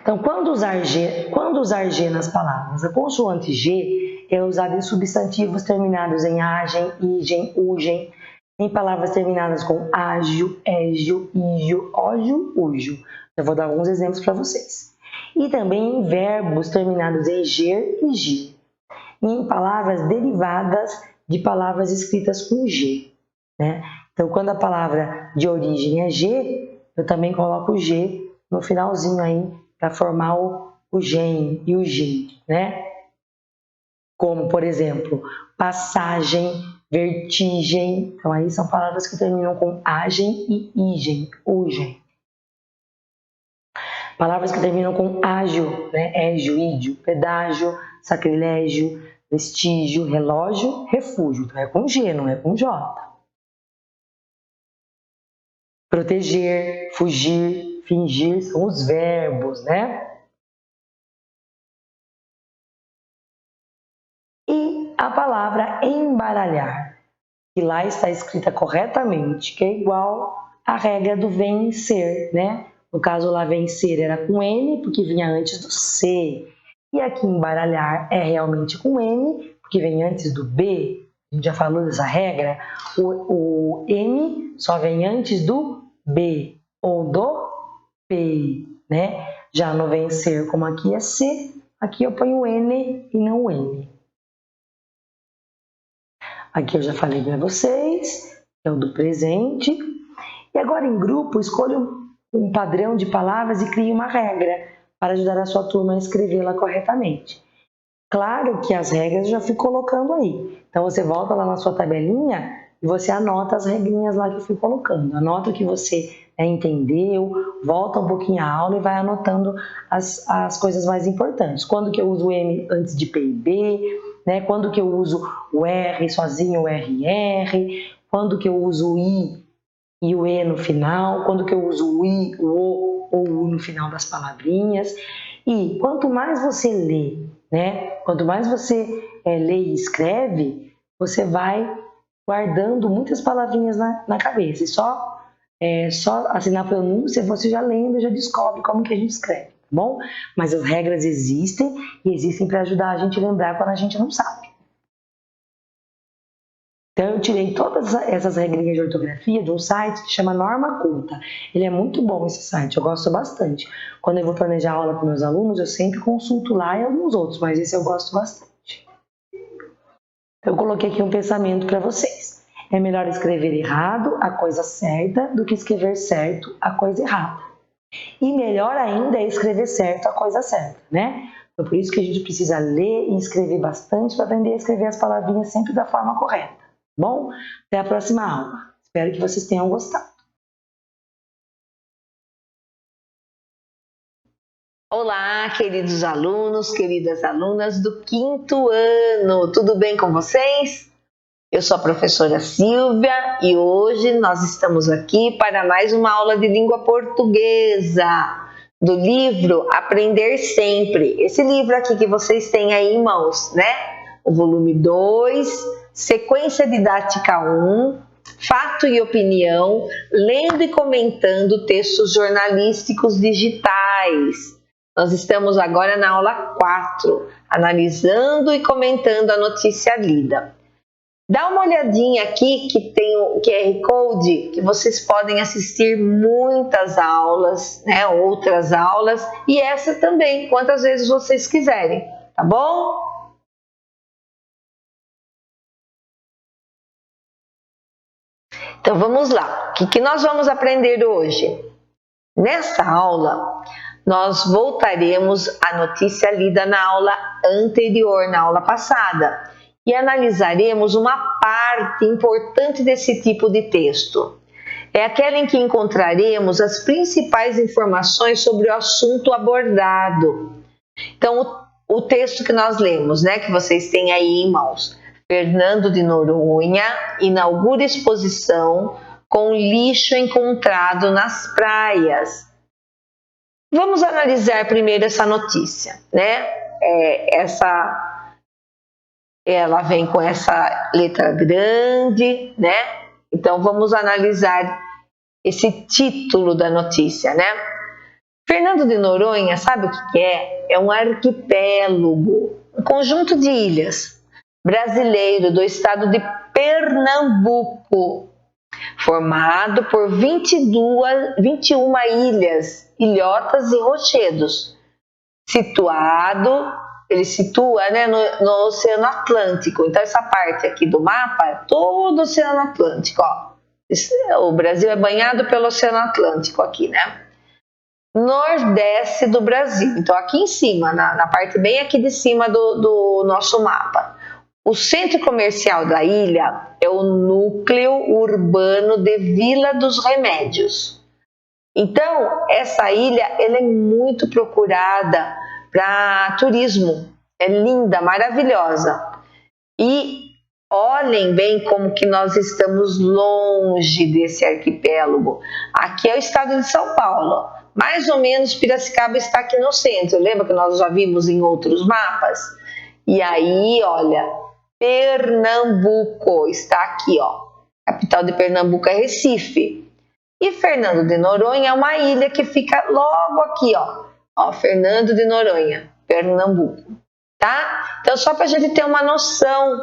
Então, quando usar G nas palavras? A consoante G é usada em substantivos terminados em agem, igen, ugem, em palavras terminadas com ágio, égio, ígio, ógio, ujo. Eu vou dar alguns exemplos para vocês. E também em verbos terminados em ger e gir. E em palavras derivadas de palavras escritas com G. Né? Então, quando a palavra de origem é G, eu também coloco o G no finalzinho aí, para formar o gen e o gin, né? Como, por exemplo, passagem, vertigem. Então, aí são palavras que terminam com agem e igen, ugem. Palavras que terminam com ágio, né? Égio, ídio, pedágio, sacrilégio, vestígio, relógio, refúgio. Então, é com G, não é com J. Proteger, fugir, fingir são os verbos, né? E a palavra embaralhar, que lá está escrita corretamente, que é igual à regra do vencer, né? No caso lá, vencer era com N, porque vinha antes do C. E aqui embaralhar é realmente com N, porque vem antes do B. A gente já falou dessa regra. O M só vem antes do B ou do P, né? Já no vencer, como aqui é C, aqui eu ponho N e não M. Aqui eu já falei para vocês, é o do presente. E agora em grupo, escolha um padrão de palavras e crie uma regra para ajudar a sua turma a escrevê-la corretamente. Claro que as regras eu já fui colocando aí. Então você volta lá na sua tabelinha e você anota as regrinhas lá que eu fui colocando. Anota o que você entendeu, volta um pouquinho a aula e vai anotando as coisas mais importantes. Quando que eu uso o M antes de P e B, né? Quando que eu uso o R sozinho, o RR, quando que eu uso o I e o E no final, quando que eu uso o I, o O ou o U no final das palavrinhas. E quanto mais você lê, né? Quanto mais você lê e escreve, você vai guardando muitas palavrinhas na cabeça. E só assim na pronúncia, você já lendo, já descobre como que a gente escreve, tá bom? Mas as regras existem e existem para ajudar a gente a lembrar quando a gente não sabe. Então, eu tirei todas essas regrinhas de ortografia de um site que chama Norma Culta. Ele é muito bom, esse site, eu gosto bastante. Quando eu vou planejar aula com meus alunos, eu sempre consulto lá e alguns outros, mas esse eu gosto bastante. Eu coloquei aqui um pensamento para vocês. É melhor escrever errado a coisa certa do que escrever certo a coisa errada. E melhor ainda é escrever certo a coisa certa, né? Então, por isso que a gente precisa ler e escrever bastante para aprender a escrever as palavrinhas sempre da forma correta. Bom, até a próxima aula. Espero que vocês tenham gostado.
Olá, queridos alunos, queridas alunas do 5º ano, tudo bem com vocês? Eu sou a professora Silvia e hoje nós estamos aqui para mais uma aula de língua portuguesa do livro Aprender Sempre. Esse livro aqui que vocês têm aí em mãos, né? O volume 2, Sequência Didática 1, Fato e Opinião, lendo e comentando textos jornalísticos digitais. Nós estamos agora na aula 4, analisando e comentando a notícia lida. Dá uma olhadinha aqui que tem o QR Code, que vocês podem assistir muitas aulas, né, outras aulas, e essa também, quantas vezes vocês quiserem, tá bom? Então vamos lá, o que nós vamos aprender hoje? Nesta aula, nós voltaremos à notícia lida na aula anterior, na aula passada, e analisaremos uma parte importante desse tipo de texto. É aquela em que encontraremos as principais informações sobre o assunto abordado. Então, o texto que nós lemos, né, que vocês têm aí em mãos. Fernando de Noronha inaugura exposição com lixo encontrado nas praias. Vamos analisar primeiro essa notícia, né? Ela vem com essa letra grande, né? Então vamos analisar esse título da notícia, né? Fernando de Noronha, sabe o que é? É um arquipélago, um conjunto de ilhas brasileiro do estado de Pernambuco, formado por 21 ilhas, ilhotas e rochedos, ele situa, né, no Oceano Atlântico. Então essa parte aqui do mapa é todo o Oceano Atlântico, ó. O Brasil é banhado pelo Oceano Atlântico aqui, né? Nordeste do Brasil, então aqui em cima, na parte bem aqui de cima do nosso mapa. O centro comercial da ilha é o núcleo urbano de Vila dos Remédios. Então, essa ilha ela é muito procurada para turismo. É linda, maravilhosa. E olhem bem como que nós estamos longe desse arquipélago. Aqui é o estado de São Paulo. Mais ou menos Piracicaba está aqui no centro. Lembra que nós já vimos em outros mapas? E aí, olha, Pernambuco está aqui, ó. A capital de Pernambuco é Recife. E Fernando de Noronha é uma ilha que fica logo aqui, ó. Fernando de Noronha, Pernambuco, tá? Então, só para a gente ter uma noção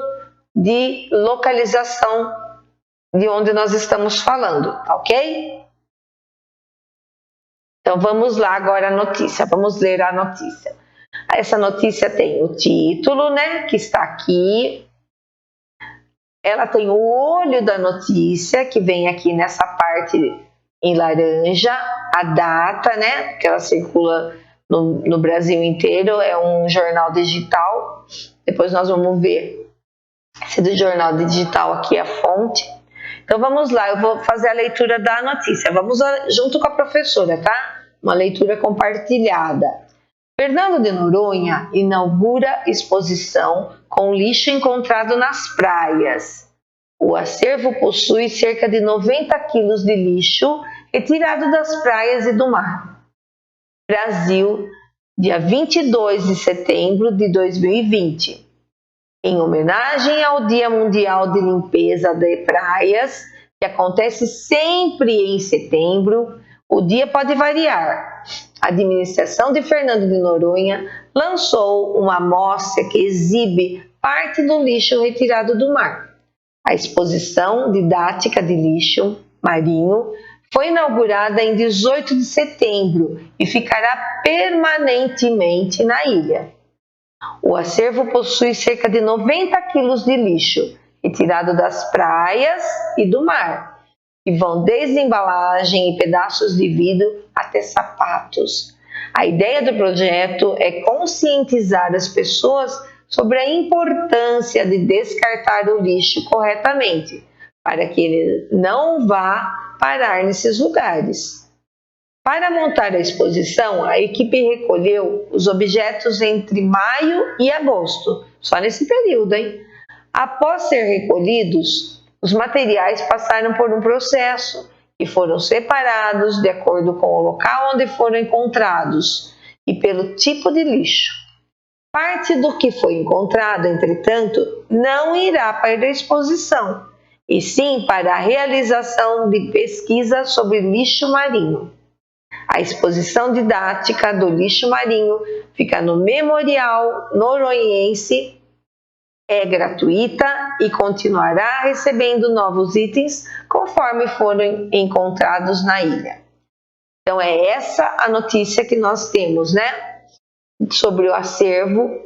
de localização de onde nós estamos falando, tá ok? Então, vamos lá agora a notícia, vamos ler a notícia. Essa notícia tem o título, né, que está aqui. Ela tem o olho da notícia, que vem aqui nessa parte em laranja, a data, né, que ela circula no Brasil inteiro, é um jornal digital. Depois nós vamos ver se do jornal digital aqui é a fonte. Então vamos lá, eu vou fazer a leitura da notícia. Vamos junto com a professora, tá? Uma leitura compartilhada. Fernando de Noronha inaugura exposição com lixo encontrado nas praias. O acervo possui cerca de 90 quilos de lixo retirado das praias e do mar. Brasil, dia 22 de setembro de 2020. Em homenagem ao Dia Mundial de Limpeza de Praias, que acontece sempre em setembro, o dia pode variar. A administração de Fernando de Noronha lançou uma amostra que exibe parte do lixo retirado do mar. A exposição didática de lixo marinho foi inaugurada em 18 de setembro e ficará permanentemente na ilha. O acervo possui cerca de 90 quilos de lixo retirado das praias e do mar, que vão desde embalagem e pedaços de vidro até sapatos. A ideia do projeto é conscientizar as pessoas sobre a importância de descartar o lixo corretamente, para que ele não vá parar nesses lugares. Para montar a exposição, a equipe recolheu os objetos entre maio e agosto, só nesse período, hein? Após ser recolhidos, os materiais passaram por um processo e foram separados de acordo com o local onde foram encontrados e pelo tipo de lixo. Parte do que foi encontrado, entretanto, não irá para a exposição, e sim para a realização de pesquisa sobre lixo marinho. A exposição didática do lixo marinho fica no Memorial Noronhense, é gratuita e continuará recebendo novos itens conforme forem encontrados na ilha. Então é essa a notícia que nós temos, né? Sobre o acervo,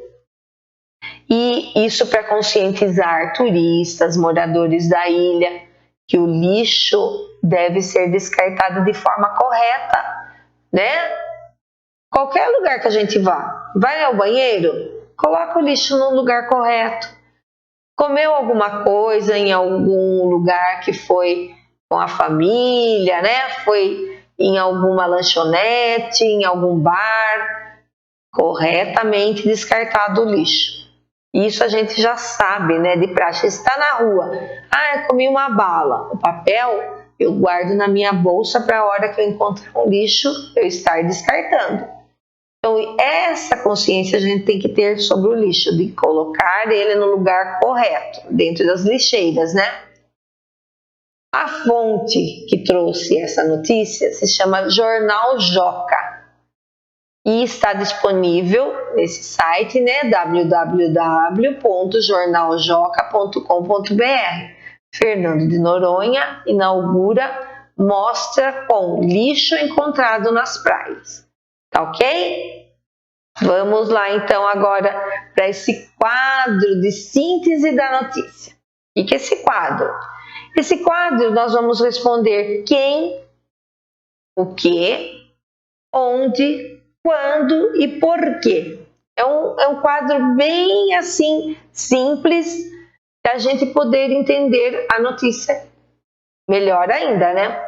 e isso para conscientizar turistas, moradores da ilha, que o lixo deve ser descartado de forma correta, né? Qualquer lugar que a gente vá, vai ao banheiro, coloca o lixo no lugar correto. Comeu alguma coisa em algum lugar que foi com a família, né? Foi em alguma lanchonete, em algum bar, corretamente descartado o lixo. Isso a gente já sabe, né? De praxe. Está na rua, eu comi uma bala. O papel eu guardo na minha bolsa para a hora que eu encontrar um lixo eu estar descartando. Então, essa consciência a gente tem que ter sobre o lixo, de colocar ele no lugar correto, dentro das lixeiras, né? A fonte que trouxe essa notícia se chama Jornal Joca e está disponível nesse site, né? www.jornaljoca.com.br. Fernando de Noronha inaugura mostra com lixo encontrado nas praias. Tá ok? Vamos lá então agora para esse quadro de síntese da notícia. O que é esse quadro? Esse quadro nós vamos responder quem, o que, onde, quando e por quê. É um quadro bem assim simples para a gente poder entender a notícia melhor ainda, né?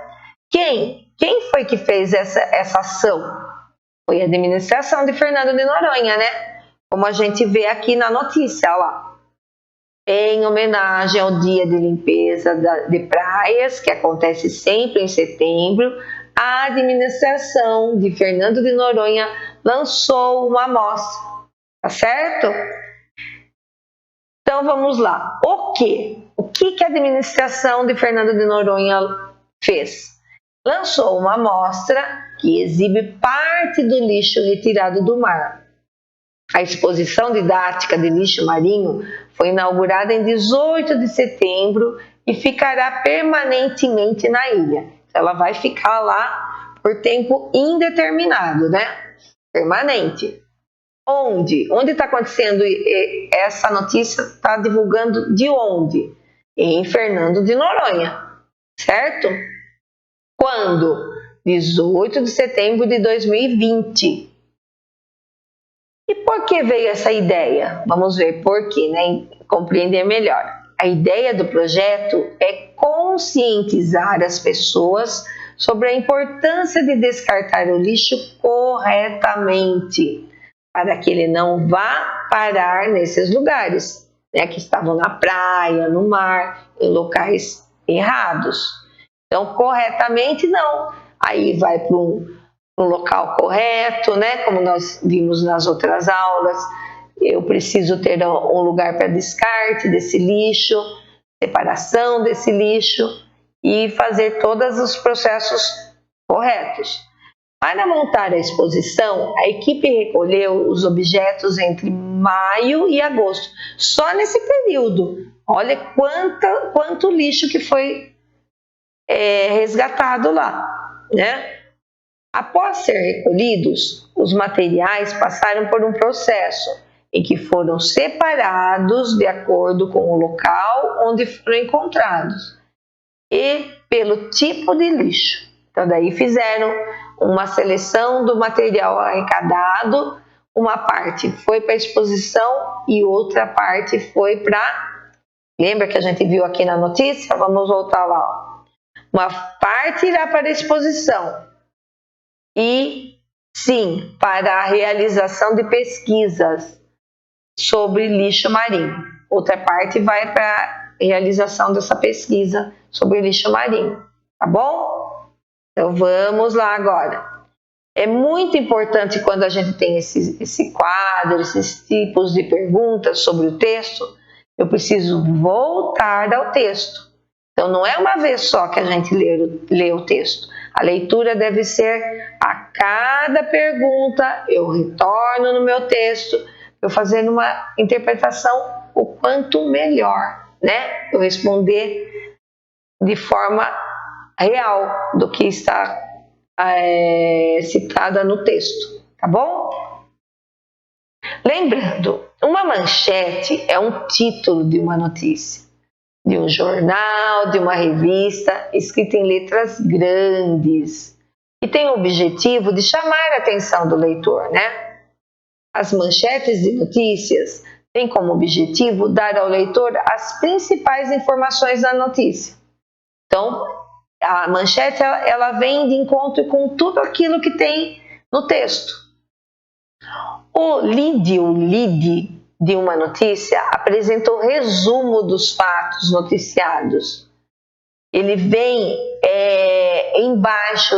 Quem foi que fez essa ação? Foi a administração de Fernando de Noronha, né? Como a gente vê aqui na notícia, olha lá. Em homenagem ao Dia de Limpeza de Praias, que acontece sempre em setembro, a administração de Fernando de Noronha lançou uma amostra, tá certo? Então vamos lá. O que a administração de Fernando de Noronha fez? Lançou uma amostra que exibe parte do lixo retirado do mar. A exposição didática de lixo marinho foi inaugurada em 18 de setembro e ficará permanentemente na ilha. Ela vai ficar lá por tempo indeterminado, né? Permanente. Onde está acontecendo essa notícia? Está divulgando de onde? Em Fernando de Noronha, certo? Quando? 18 de setembro de 2020. por que veio essa ideia? Vamos ver por quê, né? Compreender melhor. A ideia do projeto é conscientizar as pessoas sobre a importância de descartar o lixo corretamente, para que ele não vá parar nesses lugares, né, que estavam na praia, no mar, em locais errados. Então, corretamente não. Aí vai para um local correto, né, como nós vimos nas outras aulas. Eu preciso ter um lugar para descarte desse lixo, separação desse lixo e fazer todos os processos corretos. Para montar a exposição, a equipe recolheu os objetos entre maio e agosto, só nesse período. Olha quanto lixo que foi resgatado lá, né? Após ser recolhidos, os materiais passaram por um processo em que foram separados de acordo com o local onde foram encontrados e pelo tipo de lixo. Então daí fizeram uma seleção do material arrecadado, uma parte foi para a exposição e outra parte foi para... Lembra que a gente viu aqui na notícia? Vamos voltar lá. Uma parte irá para a exposição e, sim, para a realização de pesquisas sobre lixo marinho. Outra parte vai para a realização dessa pesquisa sobre lixo marinho, tá bom? Então vamos lá agora. É muito importante quando a gente tem esse quadro, esses tipos de perguntas sobre o texto, eu preciso voltar ao texto. Então não é uma vez só que a gente lê o texto. A leitura deve ser a cada pergunta, eu retorno no meu texto, eu fazendo uma interpretação o quanto melhor, né? Eu responder de forma real do que está citada no texto, tá bom? Lembrando, uma manchete é um título de uma notícia, de um jornal, de uma revista, escrita em letras grandes e tem o objetivo de chamar a atenção do leitor, né? As manchetes de notícias têm como objetivo dar ao leitor as principais informações da notícia. Então, a manchete ela vem de encontro com tudo aquilo que tem no texto. O lead de uma notícia apresenta o resumo dos fatos noticiados. Ele vem embaixo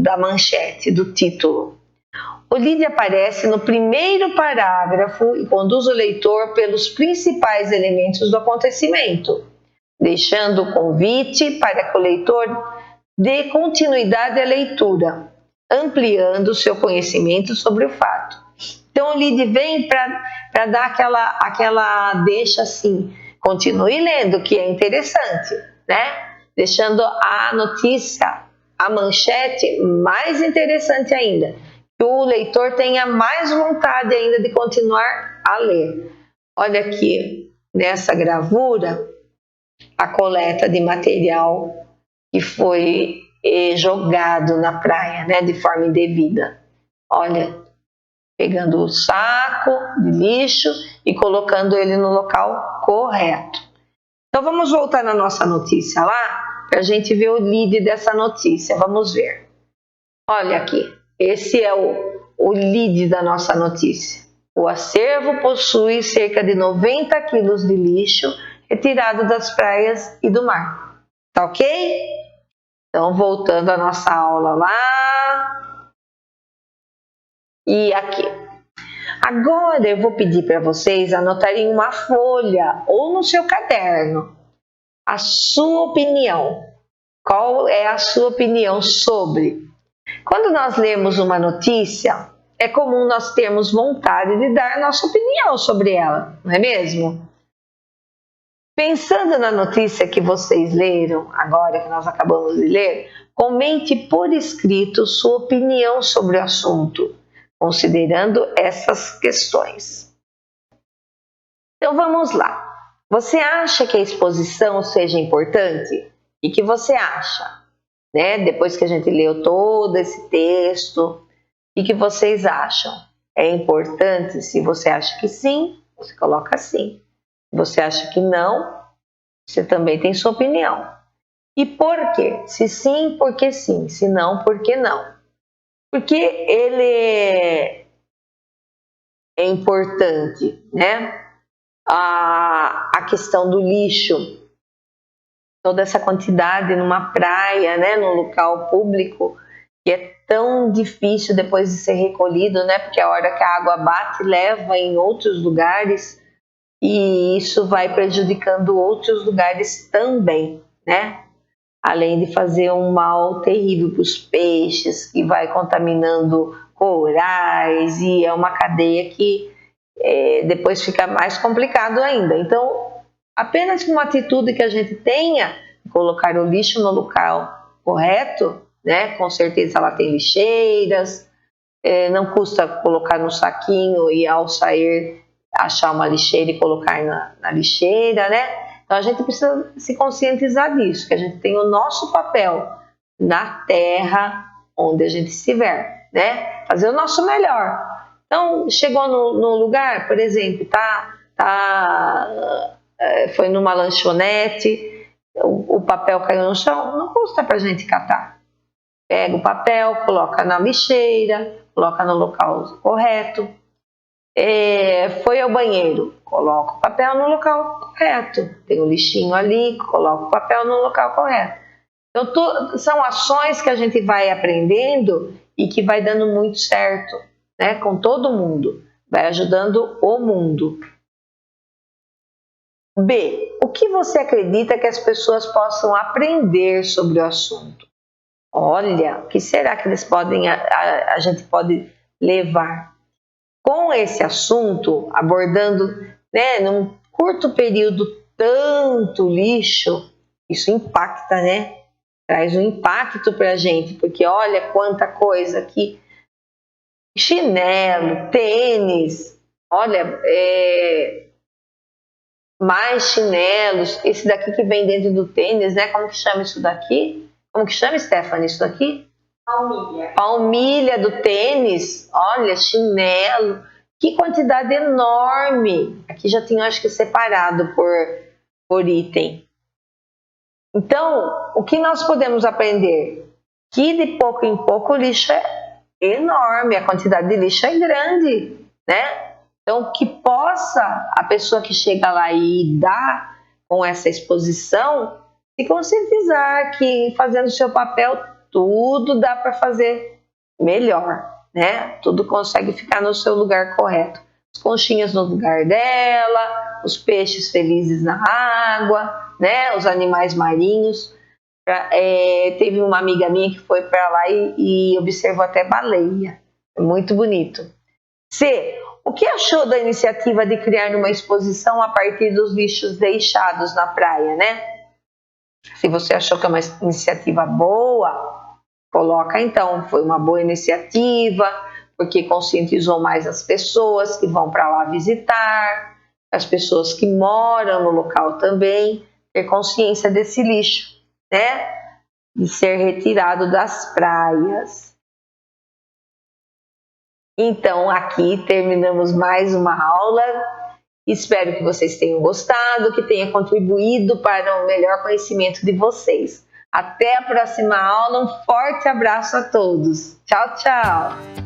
da manchete, do título. O lead aparece no primeiro parágrafo e conduz o leitor pelos principais elementos do acontecimento, deixando o convite para que o leitor dê continuidade à leitura, ampliando seu conhecimento sobre o fato. Então o lead vem para dar aquela deixa assim, continue lendo, que é interessante, né? Deixando a notícia, a manchete mais interessante ainda, que o leitor tenha mais vontade ainda de continuar a ler. Olha aqui nessa gravura a coleta de material que foi jogado na praia, né, de forma indevida. Olha, pegando o saco de lixo e colocando ele no local correto. Então vamos voltar na nossa notícia lá, para a gente ver o lead dessa notícia. Vamos ver. Olha aqui, esse é o lead da nossa notícia. O acervo possui cerca de 90 quilos de lixo retirado das praias e do mar. Tá ok? Então, voltando à nossa aula lá. E aqui. Agora eu vou pedir para vocês anotarem uma folha ou no seu caderno a sua opinião. Qual é a sua opinião sobre? Quando nós lemos uma notícia, é comum nós termos vontade de dar nossa opinião sobre ela, não é mesmo? Pensando na notícia que vocês leram, agora que nós acabamos de ler, comente por escrito sua opinião sobre o assunto, considerando essas questões. Então vamos lá. Você acha que a exposição seja importante? E o que você acha? Né? Depois que a gente leu todo esse texto, o que vocês acham? é importante? Se você acha que sim, você coloca sim. Se você acha que não, você também tem sua opinião. E por quê? Se sim, por que sim? Se não, por que não? Porque ele é importante, né? A questão do lixo, toda essa quantidade numa praia, né, num local público, que é tão difícil depois de ser recolhido, né? Porque a hora que a água bate, leva em outros lugares e isso vai prejudicando outros lugares também, né? Além de fazer um mal terrível para os peixes, que vai contaminando corais, e é uma cadeia que depois fica mais complicado ainda. Então, apenas uma atitude que a gente tenha, colocar o lixo no local correto, né? Com certeza ela tem lixeiras, não custa colocar no saquinho e ao sair achar uma lixeira e colocar na lixeira, né? Então a gente precisa se conscientizar disso, que a gente tem o nosso papel na terra onde a gente estiver, né? Fazer o nosso melhor. Então, chegou no lugar, por exemplo, foi numa lanchonete, o papel caiu no chão, não custa pra gente catar. Pega o papel, coloca na lixeira, coloca no local correto. Foi ao banheiro, coloca o papel no local correto. Tem o lixinho ali, coloca o papel no local correto. Então, são ações que a gente vai aprendendo e que vai dando muito certo, né, com todo mundo. Vai ajudando o mundo. B. O que você acredita que as pessoas possam aprender sobre o assunto? Olha, o que será que eles podem, a gente pode levar? Com esse assunto, abordando, né, num curto período tanto lixo, isso impacta, né? Traz um impacto para a gente, porque olha quanta coisa aqui. Chinelo, tênis, olha, mais chinelos, esse daqui que vem dentro do tênis, né? Como que chama isso daqui? Como que chama, Stephanie, isso daqui?
Palmilha.
Palmilha do tênis, olha, chinelo, que quantidade enorme. Aqui já tinha, acho que separado por item. Então, o que nós podemos aprender? Que de pouco em pouco o lixo é enorme, a quantidade de lixo é grande, né? Então, que possa a pessoa que chega lá e dá com essa exposição se conscientizar que fazendo o seu papel tudo dá para fazer melhor, né? Tudo consegue ficar no seu lugar correto. As conchinhas no lugar dela, os peixes felizes na água, né? Os animais marinhos. Teve uma amiga minha que foi para lá e observou até baleia. É muito bonito. C. O que achou da iniciativa de criar uma exposição a partir dos lixos deixados na praia, né? Se você achou que é uma iniciativa boa, coloca então, foi uma boa iniciativa, porque conscientizou mais as pessoas que vão para lá visitar, as pessoas que moram no local também, ter consciência desse lixo, né? De ser retirado das praias. Então, aqui terminamos mais uma aula. Espero que vocês tenham gostado, que tenha contribuído para o melhor conhecimento de vocês. Até a próxima aula. Um forte abraço a todos. Tchau, tchau!